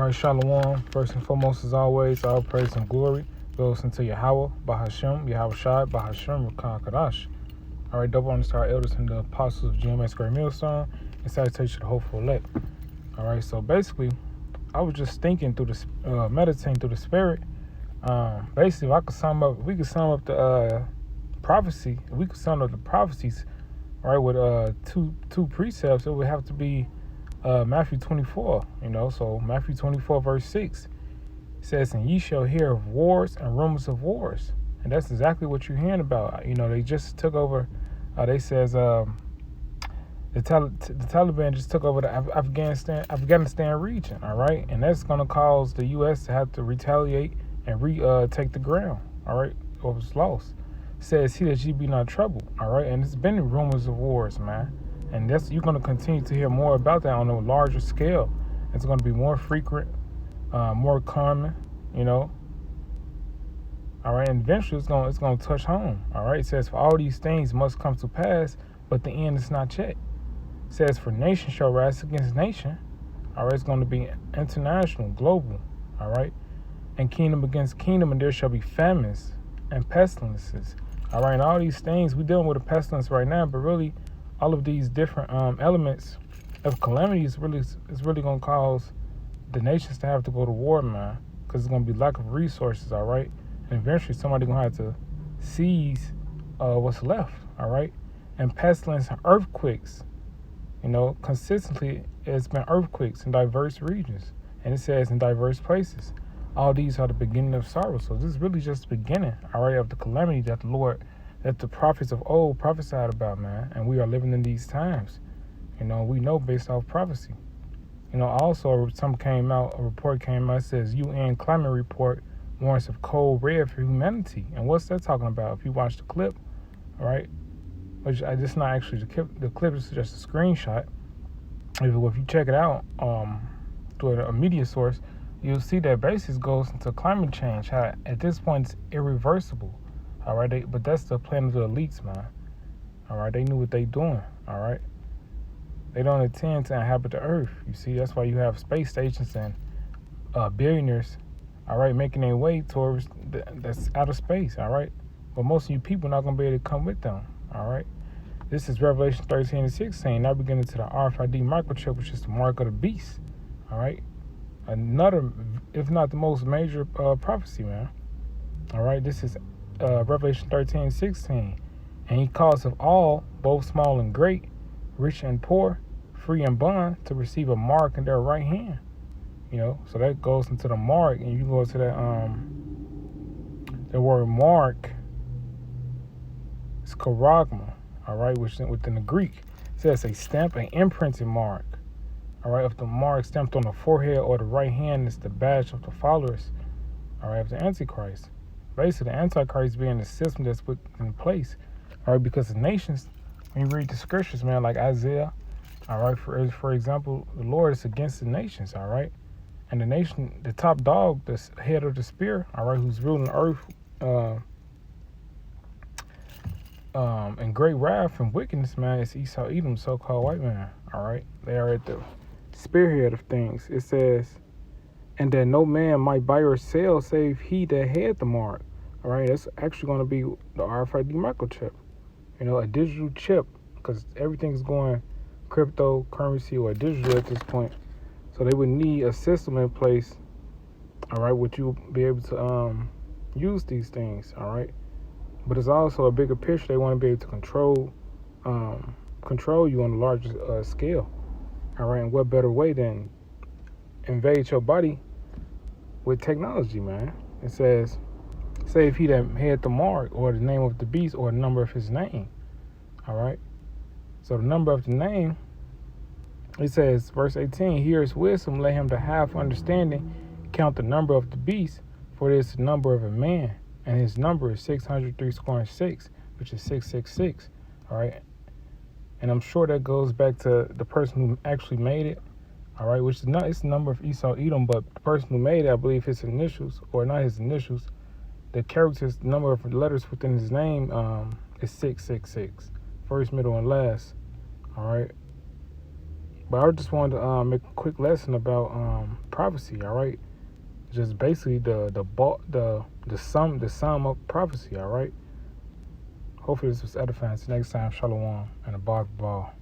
All right, Shalom. First and foremost, as always, all praise and glory goes into Yahweh, Bahashem, Yahweh Shai, Bahashem, Rakan Kadash. All right, double honors to our elders and the apostles of GMS Great Millstone, and salutation to the hopeful elect. All right, so basically, I was just thinking through the, meditating through the spirit. Basically, if we could sum up the prophecy. If we could sum up the prophecies, all right, with two precepts, it would have to be Matthew 24, so Matthew 24 verse 6 says, and ye shall hear of wars and rumors of wars. And that's exactly what you're hearing about. They just took over, they says the Taliban just took over the Afghanistan region, all right? And that's going to cause the U.S. to have to retaliate and take the ground, all right, what was lost. Says, see that ye be not troubled, all right? And it's been rumors of wars, man. And you're going to continue to hear more about that on a larger scale. It's going to be more frequent, more common, all right, and eventually it's going to touch home, all right? It says, for all these things must come to pass, but the end is not yet. It says, for nation shall rise against nation, all right? It's going to be international, global, all right? And kingdom against kingdom, and there shall be famines and pestilences, all right? And all these things, we're dealing with a pestilence right now, but really, all of these different elements of calamity is really going to cause the nations to have to go to war, man, because it's going to be lack of resources, all right? And eventually somebody's going to have to seize what's left, all right? And pestilence and earthquakes, consistently it's been earthquakes in diverse regions. And it says in diverse places. All these are the beginning of sorrow. So this is really just the beginning, all right, of the calamity that the prophets of old prophesied about, man. And we are living in these times. We know based off prophecy. Also a report came out, it says UN climate report warns of cold red for humanity. And what's that talking about? If you watch the clip, all right, which it's not actually the clip is just a screenshot. If you check it out through a media source, you'll see that basis goes into climate change. How at this point it's irreversible. All right, but that's the plan of the elites, man. All right, they knew what they doing. All right, they don't intend to inhabit the earth. You see, that's why you have space stations and billionaires, all right, making their way towards that's outer space. All right, but most of you people are not gonna be able to come with them. All right, this is Revelation 13 and 16. Now beginning to the RFID microchip, which is the mark of the beast. All right, another, if not the most major prophecy, man. All right, this is Revelation 13, 16. And he calls of all, both small and great, rich and poor, free and bond, to receive a mark in their right hand. So that goes into the mark, and you go to that the word mark is charagma, all right, which within the Greek it says a stamp, an imprinted mark. All right, if the mark stamped on the forehead or the right hand is the badge of the followers, all right, of the Antichrist. Basically, the Antichrist being the system that's put in place, all right, because the nations, when you read the scriptures, man, like Isaiah, all right, for example, the Lord is against the nations, all right, and the nation, the top dog, the head of the spear, all right, who's ruling the earth, in great wrath and wickedness, man, is Esau Edom, so-called white man, all right, they are at the spearhead of things. It says, and that no man might buy or sell save he that had the mark. All right, that's actually going to be the RFID microchip, a digital chip, because everything's going cryptocurrency or digital at this point. So they would need a system in place, all right, which you'll be able to use these things, all right. But it's also a bigger picture. They want to be able to control you on a larger scale, all right. And what better way than invade your body with technology, man? It says, say if he that had the mark or the name of the beast or the number of his name, all right. So the number of the name, it says, verse 18, here is wisdom, let him to have understanding, count the number of the beast, for it is the number of a man, and his number is 603, which is 666, all right. And I'm sure that goes back to the person who actually made it, all right, which is not, it's the number of Esau Edom, but the person who made it, I believe his initials, or not his initials, the characters, the number of letters within his name is 666, first, middle, and last, all right. But I just wanted to make a quick lesson about prophecy. All right, just basically the sum of prophecy. All right. Hopefully this was edifying. See you next time. Shalom and a ball.